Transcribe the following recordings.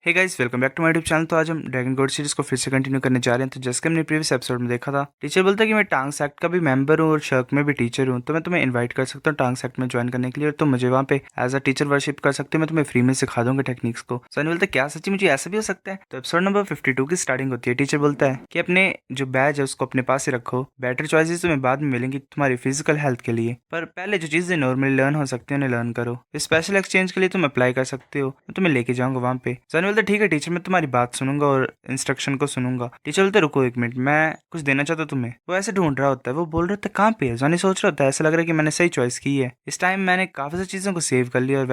Hey guys, welcome back to my YouTube channel. तो आज हम ड्रैगन कोड सीरीज को फिर से कंटिन्यू करने जा रहे हैं। तो जैसे कि हमने प्रीवियस एपिसोड में देखा था, टीचर बोलता है कि मैं टांग्स एक्ट का भी मेंबर हूँ और शर्क में भी टीचर हूँ, तो मैं तुम्हें इनवाइट कर सकता हूँ टांग्स एक्ट में ज्वाइन करने के लिए, और तुम मुझे वहाँ पे एज अ टीचर वर्शिप कर सकते हो। मैं तुम्हें फ्री में सिखा दूंगा टेक्निक्स को। सनी बोलता है क्या सच्ची मुझे ऐसा भी हो सकता है? तो एपिसोड नंबर 52 की स्टार्टिंग होती है। टीचर बोलता है कि अपने जो बैज है उसको अपने पास ही रखो, बेटर चॉइसेस तुम्हें बाद में मिलेंगी तुम्हारी फिजिकल हेल्थ के लिए, पर पहले जो चीजें नॉर्मली लर्न हो सकती है उन्हें लर्न करो। स्पेशल एक्सचेंज के लिए तुम अप्लाई कर सकते हो, मैं तुम्हें लेके जाऊंगा वहाँ पे। सनी बोलता है ठीक है टीचर, मैं तुम्हारी बात सुनूंगा और इंस्ट्रक्शन को सुनूंगा। टीचर बोलते रुको एक मिनट, मैं कुछ देना चाहता हूँ तुम्हें। वो ऐसे ढूंढ रहा होता है, वो बोल रहा होता है कहाँ पे है। जॉनी सोच रहा होता है ऐसा लग रहा है कि मैंने सही चॉइस की है। इस टाइम मैंने काफी सारी चीजों को सेव कर लिया और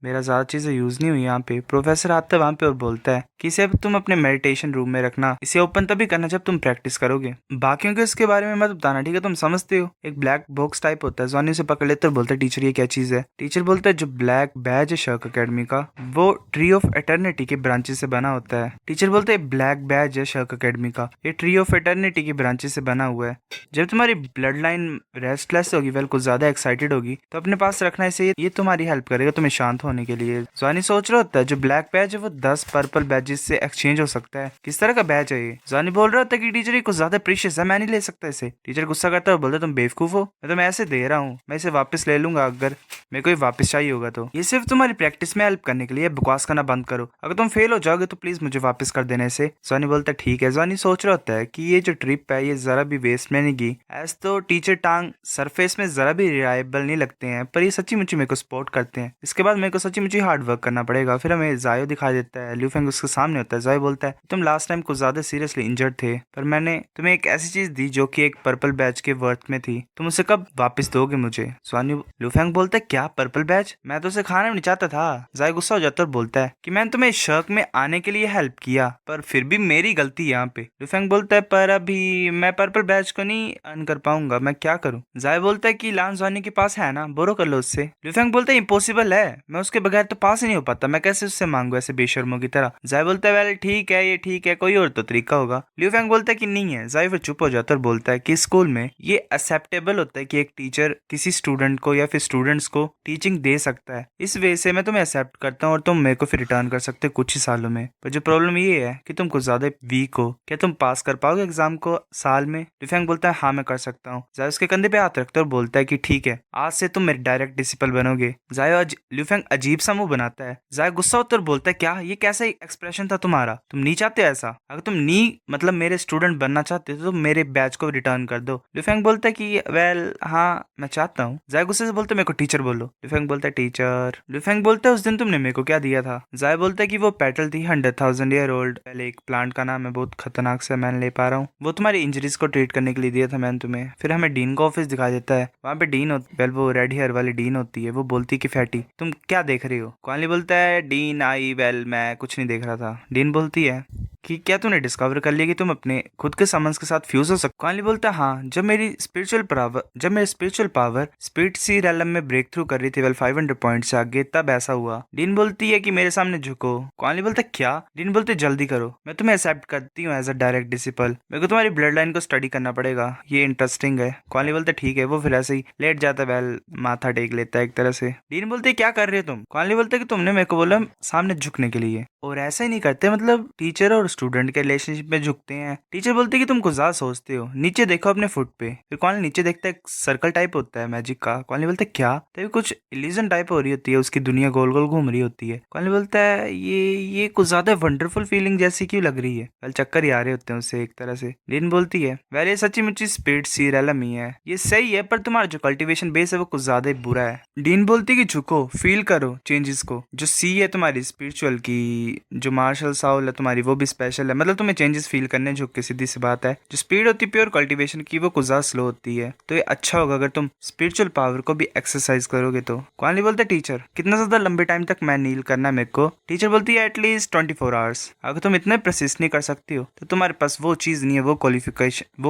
मेरा ज्यादा चीजें यूज नहीं हुई यहाँ पे। प्रोफेसर आता है वहाँ पे और बोलता है कि इसे अब तुम अपने मेडिटेशन रूम में रखना, इसे ओपन तभी करना जब तुम प्रैक्टिस करोगे, बाकियों के इसके बारे में मत बताना, ठीक है? तुम समझते हो। एक ब्लैक बॉक्स टाइप होता है। जॉनी उसे पकड़ लेते और बोलता है टीचर ये क्या चीज है? टीचर बोलता है जो ब्लैक बैज है शर्क अकेडमी का, वो ट्री ऑफ एटर्निटी के ब्रांचेस से बना होता है। टीचर बोलते हैं ब्लैक बैज है शर्क अकेडमी का, ये ट्री ऑफ एटर्निटी की ब्रांचेस से बना हुआ है। जब तुम्हारी ब्लड लाइन रेस्टलेस होगी, वेल कुछ ज्यादा एक्साइटेड होगी, तो अपने पास रखना इसे, ये तुम्हारी हेल्प करेगा तुम्हें शांत होने के लिए। जॉनी सोच रहा होता है जो ब्लैक बैज है वो 10 पर्पल बैजेस से एक्सचेंज हो सकता है। किस तरह का बैज है ये? जॉनी बोल रहा होता है कि टीचर ये कुछ ज्यादा प्रीशियस है, मैं नहीं ले सकता इसे। टीचर गुस्सा करता है और बोलता है तुम बेवकूफ हो, मैं तुम्हें ऐसे दे रहा हूँ, मैं इसे वापस ले लूंगा अगर मेरे को ये वापस चाहिए होगा तो। ये सिर्फ तुम्हारी प्रैक्टिस में हेल्प करने के लिए, बकवास करना बंद करो। अगर तुम फेल हो जाओगे तो प्लीज मुझे वापस कर देने से। जॉनी बोलता है ठीक है। जॉनी सोच रहा होता है कि ये जो ट्रिप है ये जरा भी वेस्ट में नहीं गई। ऐस तो टीचर टांग सरफेस में जरा भी रिलायबल नहीं लगते हैं, पर ये सच्ची मुच्ची मेरे को सपोर्ट करते हैं। इसके बाद मेरे को सच्ची मुच्ची हार्ड वर्क करना पड़ेगा। फिर हमें जायो दिखा देता है, ल्यूफेंग उसके सामने होता है। जायो बोलता है तुम लास्ट टाइम कुछ ज्यादा सीरियसली इंजर्ड थे, पर मैंने तुम्हें एक ऐसी चीज दी जो कि एक पर्पल बैच के वर्थ में थी, तुम उसे कब वापस दोगे मुझे? स्वानी ल्यूफेंग बोलता है क्या पर्पल बैच? मैं तो उसे खाना भी नहीं चाहता था। जायो गुस्सा हो जाता है और बोलता है कि मैंने तुम्हें शर्क में आने के लिए हेल्प किया, पर फिर भी मेरी गलती यहाँ पे। ल्यूफेंग बोलता है पर अभी मैं पर्पल बैच को नहीं अर्न कर पाऊंगा, मैं क्या करूँ? जायो बोलता है कि लांस वानी के पास है ना, बोरो कर लो उससे। ल्यूफेंग बोलता है इम्पॉसिबल है, मैं उसके बगैर तो पास ही नहीं हो पाता, मैं कैसे उससे मांगू ऐसे बेशर्मों की तरह? जायो बोलता है वेल ठीक है, ये ठीक है, कोई और तो तरीका होगा। ल्यूफेंग बोलता है कि नहीं है। जायो फिर चुप हो जाता है और बोलता है कि स्कूल में ये एक्सेप्टेबल होता है कि एक टीचर किसी स्टूडेंट को या फिर स्टूडेंट्स को टीचिंग दे सकता है, इस वजह से मैं तुम्हें एक्सेप्ट करता हूँ और तुम मेरे को फिर रिटर्न कर सकते हो कुछ ही सालों में। पर जो प्रॉब्लम ये है कि तुम कुछ ज्यादा वीक हो, क्या तुम पास कर पाओगे एग्जाम को साल में? ल्यूफेंग बोलता है हाँ मैं कर सकता हूँ। जायो उसके कंधे पे हाथ रखता है और बोलता है कि ठीक है, आज से तुम मेरे डायरेक्ट डिसिपल बनोगे। जायो ल्यूफेंग अजीब सा मुंह बनाता है। जायो गुस्सा होता है और बोलता है क्या ये कैसा एक्सप्रेशन था तुम्हारा? तुम नहीं चाहते ऐसा? अगर तुम नहीं मतलब मेरे स्टूडेंट बनना चाहते हो तो तुम मेरे बैच को रिटर्न कर दो। ल्यूफेंग बोलता है कि वेल हाँ मैं चाहता हूँ। जायो गुस्से से बोलता है मेरे को टीचर बोलो। ल्यूफेंग बोलता है टीचर। ल्यूफेंग बोलता है उस दिन तुमने मेरे को क्या दिया था? जायो बोलता है कि वो पेटल थी 100,000 ईयर ओल्ड, पहले एक प्लांट का नाम है, बहुत खतरनाक से मैं ले पा रहा हूँ, वो तुम्हारी इंजरीज को ट्रीट करने के लिए दिया था मैंने तुम्हें। फिर हमें डीन का ऑफिस दिखा देता है। वहाँ पे डीन वेल वो रेड हेयर वाली डीन होती है। वो बोलती है कि फैटी तुम क्या देख रही हो? क्वानली बोलता है डीन आई वेल मैं कुछ नहीं देख रहा था। डीन बोलती है कि क्या तूने डिस्कवर कर लिया कि तुम अपने खुद के समन्स के साथ फ्यूज हो सकते? क्वानली बोलता है हाँ, जब मेरी स्पिरिचुअल पावर स्पिरिट सी रेलम में ब्रेक थ्रू कर रही थी वेल 500 पॉइंट से आगे, तब ऐसा हुआ। डीन बोलती है कि मेरे सामने झुको। क्वानली बोलता है क्या? डीन बोलते जल्दी करो, मैं तुम्हें एक्सेप्ट करती हूँ एज अ डायरेक्ट डिसिपल, मेरे को तुम्हारी ब्लड लाइन को स्टडी करना पड़ेगा, ये इंटरेस्टिंग है। क्वानली बोलता है ठीक है। वो फिर ऐसे ही लेट जाता है, वेल माथा टेक लेता है एक तरह से। डीन बोलते क्या कर रहे हो तुम? क्वानली बोलते कि तुमने मेरे को बोला सामने झुकने के लिए, और ऐसा ही नहीं करते, मतलब टीचर और स्टूडेंट के रिलेशनशिप में झुकते हैं। टीचर बोलते कि तुम कुछ ज्यादा सोचते हो, नीचे देखो अपने फुट पे। फिर कॉल नीचे देखता है, एक सर्कल टाइप होता है मैजिक का। कॉल बोलते क्या? तो कुछ इल्यूजन टाइप हो रही होती है, उसकी दुनिया गोल गोल घूम रही होती है। कॉल बोलता है ये कुछ ज्यादा वंडरफुल फीलिंग जैसी क्यों लग रही है? वेल चक्कर ही आ रहे होते हैं उससे एक तरह से। डीन बोलती है वेल ये सच्ची मुच्ची स्पीड सी रेलम ही है, ये सही है, पर तुम्हारा जो कल्टीवेशन बेस है वो कुछ ज्यादा ही बुरा है। डीन बोलती कि झुको, फील करो चेंजेस को। जो सी है तुम्हारी स्पिरिचुअल की, जो मार्शल साउल है तुम्हारी, वो भी स्पेशल है, मतलब तुम्हें चेंजेस फील करने झुक के, सीधी सी बात है। जो स्पीड होती है प्योर कल्टीवेशन की, वो कुछ ज्यादा स्लो होती है, तो ये अच्छा होगा अगर तुम स्पिरिचुअल पावर को भी एक्सरसाइज करोगे तो। क्वानली बोलते टीचर कितना ज्यादा लंबे टाइम तक मैं नील करना है मेरे को? टीचर बोलती है एटलीस्ट 24 आवर्स। अगर तुम इतने प्रसिस्ट नहीं कर सकती हो तो तुम्हारे पास वो चीज नहीं है, वो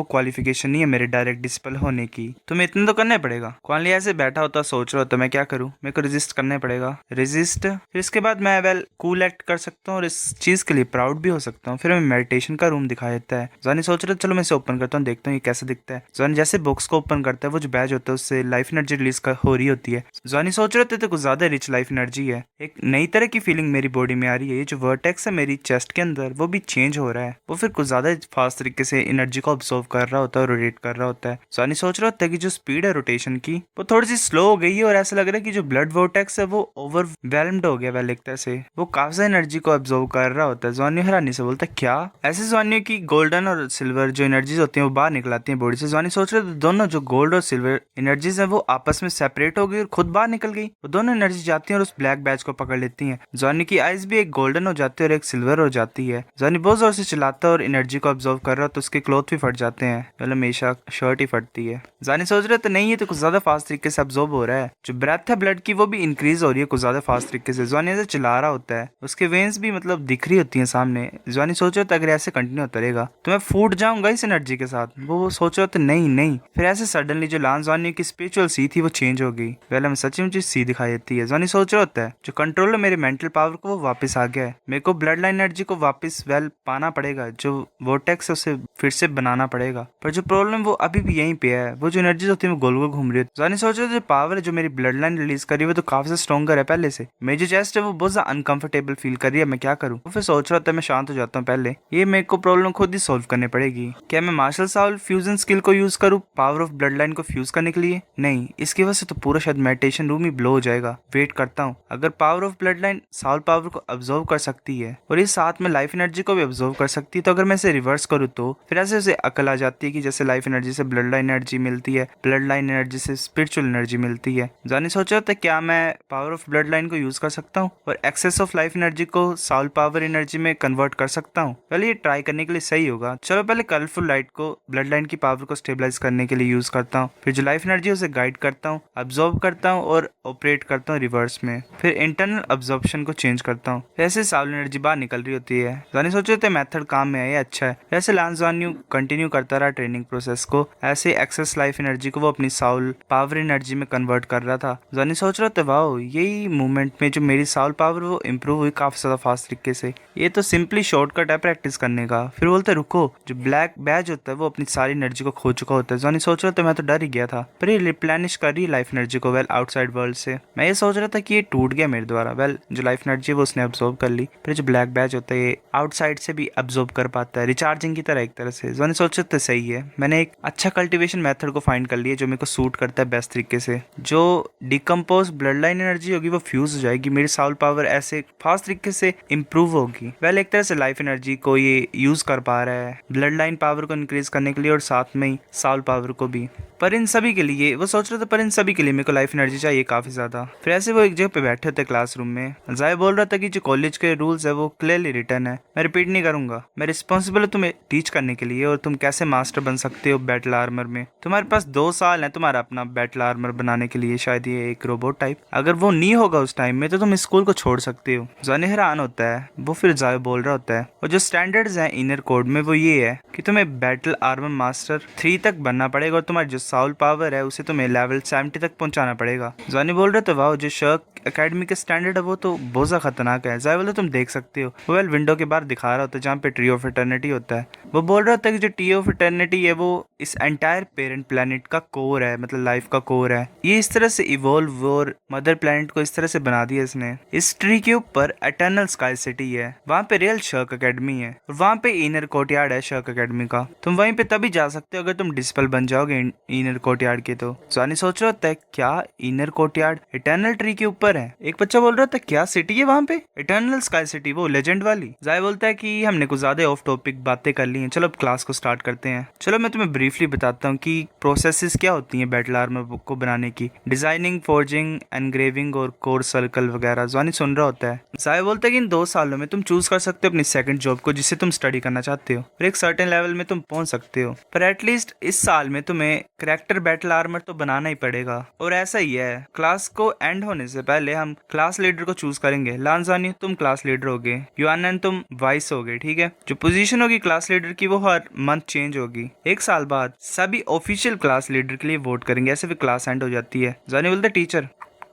क्वालिफिकेशन नहीं है मेरे डायरेक्ट डिसिपल होने की, तुम्हें इतना तो करना ही पड़ेगा। क्वानली ऐसे बैठा होता सोच रहा होता मैं क्या करूँ, मेरे को रेजिस्ट करना पड़ेगा। रेजिस्ट, फिर इसके बाद मैं वेल कूल एक्ट कर सकता हूँ और इस चीज के लिए प्राउड भी हो सकता सकता हूँ। फिर हमें मेडिटेशन का रूम दिखाई देता है। जॉनी सोच रहा है चलो मैं इसे ओपन करता हूँ, देखता हूँ ये कैसे दिखता है। जॉनी जैसे बॉक्स को ओपन करता है वो जो बैज होता है उससे लाइफ एनर्जी रिलीज हो रही होती है। जॉनी सोच रहे थे तो कुछ ज्यादा रिच लाइफ एनर्जी है। एक नई तरह की फीलिंग मेरी बॉडी में आ रही है। ये जो वर्टेक्स है मेरी चेस्ट के अंदर वो भी चेंज हो रहा है। वो फिर कुछ ज्यादा फास्ट तरीके से एनर्जी को ऑब्जॉर्व कर रहा होता है और रोटेट कर रहा होता है। जॉनी सोच रहा होता है कि जो स्पीड है रोटेशन की वो थोड़ी सी स्लो हो गई है और ऐसा लग रहा है कि जो ब्लड वर्टेक्स है वो ओवरवेलम्ड हो गया वह एक तरह से। वो काफी एनर्जी को ऑब्जॉर्व कर रहा होता है। जॉनी हैरानी से बोलता है क्या? ऐसे जॉनी की गोल्डन और सिल्वर जो एनर्जीज होती हैं वो बाहर निकल आती हैं बॉडी से। जॉनी सोच रहे दोनों जो गोल्ड और सिल्वर एनर्जीज है वो आपस में सेपरेट हो गई और खुद बाहर निकल गई। वो दोनों एनर्जी जाती हैं और उस ब्लैक बैच को पकड़ लेती हैं। जॉनी की आइज भी एक गोल्डन हो जाती है और एक सिल्वर हो जाती है। जॉनी बहुत जोर से चिल्लाता है और एनर्जी को ऑब्जॉर्व कर रहा है तो उसके क्लॉथ भी फट जाते हैं। मतलब हमेशा शर्ट ही फटती है। जॉनी सोच रहे थे नहीं ये तो कुछ ज्यादा फास्ट तरीके से ऑब्जॉर्व हो रहा है। जो ब्रेथ है ब्लड की वो भी इंक्रीज हो रही है कुछ ज्यादा फास्ट तरीके से। जॉनी ऐसे चिल्ला रहा होता है, उसके वेन्स भी मतलब दिख रही होती हैं सामने। जॉनी सोच रहा था अगर ऐसे कंटिन्यू होता रहेगा तो मैं फूट जाऊंगा इस एनर्जी के साथ। वो सोच रहा था नहीं नहीं। फिर ऐसे सडनली जो लांस जॉनी की स्पिरिचुअल सी थी वो चेंज हो गई। पहले हमें सच में सी दिखाई देती है। जॉनी सोच रहा होता है जो कंट्रोल है मेरे मेंटल पावर को वो वापस आ गया है। मेरे को ब्लड लाइन एनर्जी को वापस पाना पड़ेगा। जो वोटेक्स है उसे फिर से बनाना पड़ेगा। पर जो प्रॉब्लम वो अभी भी यहीं पे है। वो जो एनर्जी होती है वो गोल गोल घूम रही है। जॉनी सोच रहा है जो पावर है जो मेरी ब्लड लाइन रिलीज कर रही है वो तो काफी स्ट्रॉन्गर है पहले से। मेरी जो चेस्ट है वो बहुत ज्यादा अनकंफर्टेबल फील कर रही है। मैं क्या करूँ? फिर सोच रहा था मैं शांत हो जाता हूँ पहले। ये मेरे को प्रॉब्लम खुद ही सोल्व करनी पड़ेगी। क्या मैं मार्शल साउल फ्यूजन स्किल को यूज करूँ पावर ऑफ ब्लड लाइन को फ्यूज करने के लिए? नहीं, इसकी वजह से तो पूरा शायद मेडिटेशन रूम ही ब्लो हो जाएगा। वेट करता हूँ। अगर power of blood line Saul power को अब्जॉर्व कर सकती है और ये साथ में लाइफ एनर्जी को भी अब्जॉर्व कर सकती है तो अगर मैं इसे रिवर्स करूँ तो फिर ऐसे उसे अकल आ जाती है कि जैसे लाइफ एनर्जी से ब्लड लाइन एनर्जी मिलती है, ब्लड लाइन एनर्जी से स्पिरिचुअल एनर्जी मिलती है। जॉनी सोच रहा था क्या मैं पावर ऑफ ब्लड लाइन को यूज कर सकता हूँ और एक्सेस ऑफ लाइफ एनर्जी को साउल पावर एनर्जी में कन्वर्ट कर सकता हूँ? पहले ये ट्राई करने के लिए सही होगा। चलो पहले कलरफुल लाइट को ब्लड लाइन की पावर को स्टेबलाइज करने के लिए यूज करता हूँ। फिर जो लाइफ एनर्जी उसे गाइड करता हूँ, अब्जॉर्ब करता हूँ और ऑपरेट करता हूँ रिवर्स में। फिर इंटरनल अब्जॉर्प्शन को चेंज करता हूँ। ऐसे साउल एनर्जी बाहर निकल रही होती है। जॉनी सोच रहे थे मेथड काम में है, ये अच्छा है। ऐसे लांस जॉनी कंटिन्यू करता रहा ट्रेनिंग प्रोसेस को। ऐसे एक्सेस लाइफ एनर्जी को वो अपनी साउल पावर एनर्जी में कन्वर्ट कर रहा था। जॉनी सोच रहा था वाओ यही मूवमेंट में जो मेरी साउल पावर वो इम्प्रूव हुई काफी ज्यादा फास्ट तरीके से। ये तो सिंपली शॉर्टकट है प्रैक्टिस करने का। फिर बोलते रुको, जो ब्लैक बैज होता है वो अपनी सारी एनर्जी को खो चुका होता है। जॉनी सोच रहा था मैं तो डर ही गया था, पर ये रिप्लेनिश कर रही लाइफ एनर्जी को वेल आउटसाइड वर्ल्ड से। मैं ये सोच रहा था कि ये टूट गया मेरे द्वारा। वेल जो लाइफ एनर्जी है वो उसने अब्सॉर्ब कर ली। फिर जो ब्लैक बैज होता है ये आउटसाइड से भी अब्सॉर्ब कर पाता है, रिचार्जिंग की तरह एक तरह से। जॉनी सोच रहा था सही है, मैंने एक अच्छा कल्टिवेशन मेथड को फाइंड कर लिया जो मेरे को सूट करता है बेस्ट तरीके से। जो डिकम्पोज ब्लड लाइन एनर्जी होगी वो फ्यूज हो जाएगी, मेरी साउल पावर ऐसे फास्ट तरीके से इंप्रूव होगी। वेल एक तरह से लाइफ एनर्जी को ये यूज कर पा रहा है ब्लड लाइन पावर को इंक्रीज करने के लिए और साथ में ही साउल पावर को भी। पर इन सभी के लिए वो सोच रहा था पर इन सभी के लिए मेरे को लाइफ एनर्जी चाहिए काफी ज्यादा। फिर ऐसे वो एक जगह पे बैठे थे क्लासरूम में। जाय बोल रहा था कि जो कॉलेज के रूल्स है वो क्लियरली रिटर्न है, मैं रिपीट नहीं करूंगा। मैं रिस्पॉन्सिबल हूँ तुम्हें टीच करने के लिए और तुम कैसे मास्टर बन सकते हो बैटल आर्मर में। तुम्हारे पास 2 साल है तुम्हारा अपना बैटल आर्मर बनाने के लिए, शायद ये एक रोबोट टाइप। अगर वो नहीं होगा उस टाइम में तो तुम स्कूल को छोड़ सकते हो। जॉनी हैरान होता है। वो फिर जाय बोल रहा होता है और जो स्टैंडर्ड्स हैं इनर कोड में वो ये है कि तुम्हें बैटल आर्मर मास्टर 3 तक बनना पड़ेगा और तुम्हारी जो साउल पावर है उसे तुम्हें लेवल 70 तक पहुंचाना पड़ेगा। जॉनी बोल रहे थे वाह जो शर्क एकेडमी के स्टैंडर्ड है वो तो बहुत ज्यादा खतरनाक है। जाय बोले तुम देख सकते हो। वो वेल विंडो के बाहर दिखा रहा होता है जहाँ पे ट्री ऑफ इटर्निटी होता है। वो बोल रहा होता है कि जो ट्री ऑफ इटर्निटी है वो इस एंटायर पेरेंट प्लेनेट का कोर है, मतलब लाइफ का कोर है। ये इस तरह से इवॉल्व और मदर प्लेनेट को इस तरह से बना दिया इसने। इस ट्री के ऊपर एटर्नल स्काई सिटी है, वहाँ पे रियल शर्क एकेडमी है और वहाँ पे इनर कोर्टयार्ड है शर्क एकेडमी का। तुम वहीं पे तभी जा सकते हो अगर तुम डिस्पल बन जाओगे इनर कोर्टयार्ड के। तो जॉनी सोच रहा था क्या इनर कोर्टयार्ड इटर्नल ट्री के ऊपर है? एक बच्चा बोल रहा था क्या सिटी है वहाँ पे? इटर्नल स्काई सिटी, वो लेजेंड वाली। जाय बोलता है कि हमने कुछ ज्यादा ऑफ टॉपिक बातें कर ली हैं, चलो अब क्लास को स्टार्ट करते हैं। चलो मैं तुम्हें ब्रीफली बताता हूँ कि प्रोसेसेस क्या होती हैं बैटल आर्मर को बनाने की। डिजाइनिंग, फोर्जिंग, एनग्रेविंग और कोर सर्कल वगैरह। जॉनी सुन रहा होता है। जाय बोलता है कि इन 2 सालों में तुम चूज कर सकते हो अपनी सेकंड जॉब को जिसे तुम स्टडी करना चाहते हो और एक सर्टेन लेवल में तुम पहुंच सकते हो, पर एटलीस्ट इस साल में तुम्हें करैक्टर बैटल आर्मर तो बनाना ही पड़ेगा। और ऐसा ही है, क्लास को एंड होने से पहले हम क्लास लीडर को चूज करेंगे। लांजानी तुम क्लास लीडर होगे, युआनन तुम वाइस होगे, ठीक है। जो पोजीशन होगी क्लास लीडर की वो हर मंथ चेंज होगी। 1 साल बाद सभी ऑफिशियल क्लास लीडर के लिए वोट करेंगे, ऐसे भी क्लास एंड हो जाती है। जानी बोलते टीचर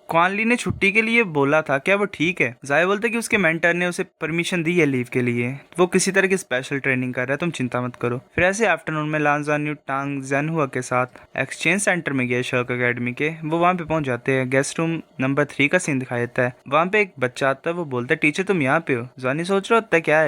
क्वानली ने छुट्टी के लिए बोला था, क्या वो ठीक है? जाय बोलता है कि उसके मेंटर ने उसे परमिशन दी है लीव के लिए, वो किसी तरह की स्पेशल ट्रेनिंग कर रहा है, तुम चिंता मत करो। फिर ऐसे आफ्टरनून में लान जानयू टांग जैनहुआ के साथ एक्सचेंज सेंटर में गया शर्क अकेडमी के। वो वहाँ पे पहुंच जाते हैं। गेस्ट रूम नंबर 3 का सीन दिखाया जाता है। वहाँ पे एक बच्चा आता है, वो बोलता है टीचर तुम यहाँ पे हो। जानी सोच रहा होता है क्या है,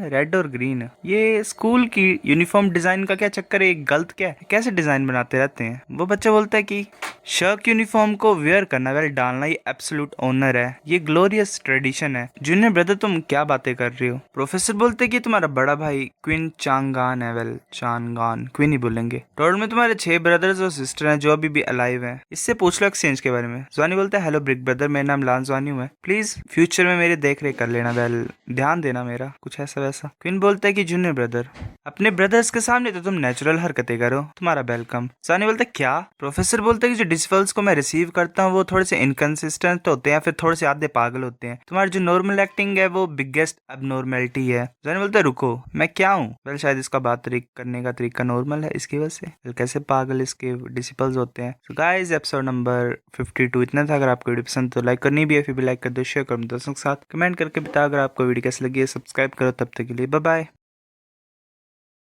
रेड और ग्रीन, ये स्कूल की यूनिफॉर्म डिजाइन का क्या चक्कर है, गलत क्या है, कैसे डिजाइन बनाते रहते हैं। वो बच्चा बोलता है कि शर्क यूनिफॉर्म को वेयर करना, वेल डालना, ये एब्सोल्यूट ऑनर है, ये ग्लोरियस ट्रेडिशन है। जूनियर ब्रदर तुम क्या बातें कर रही हो? प्रोफेसर बोलते कि तुम्हारा बड़ा भाई क्वीन चांगान है, वेल चांगान, क्वीन ही बोलेंगे। टोटल में तुम्हारे 6 ब्रदर्स और सिस्टर हैं जो अभी भी अलाइव हैं, इससे पूछ लो एक्सचेंज के बारे में। जवानी बोलता है हेलो ब्रिक ब्रदर, मेरा नाम लान जवानी है, प्लीज फ्यूचर में मेरी देख रेख कर लेना, वेल ध्यान देना मेरा, कुछ ऐसा वैसा। क्वीन बोलता है कि जूनियर ब्रदर अपने ब्रदर्स के सामने तो तुम नेचुरल हरकतें करो, तुम्हारा वेलकम। जवानी बोलता है क्या? प्रोफेसर बोलता है कि जो डिजिटल्स को मैं रिसीव करता हूँ वो थोड़े से इनकंसिस्टेंट होते हैं, फिर थोड़े से आधे पागल होते हैं। तुम्हारी जो नॉर्मल एक्टिंग है वो बिगेस्ट अबनॉर्मलिटी है। जवानी बोलता है रुको, मैं क्या हूँ? वेल शायद इसका बात करने का तरीका नॉर्मल है, इसकी वजह से कैसे पागल इसके डिसिपल्स होते हैं। सो गाइस एपिसोड नंबर 52 इतना था। अगर आपको वीडियो पसंद तो लाइक करनी भी है, फिर भी लाइक कर दो, शेयर करो दोस्तों के साथ, कमेंट करके बता अगर आपको वीडियो कैसी लगी है। सब्सक्राइब करो, तब तक के लिए बाय बाय।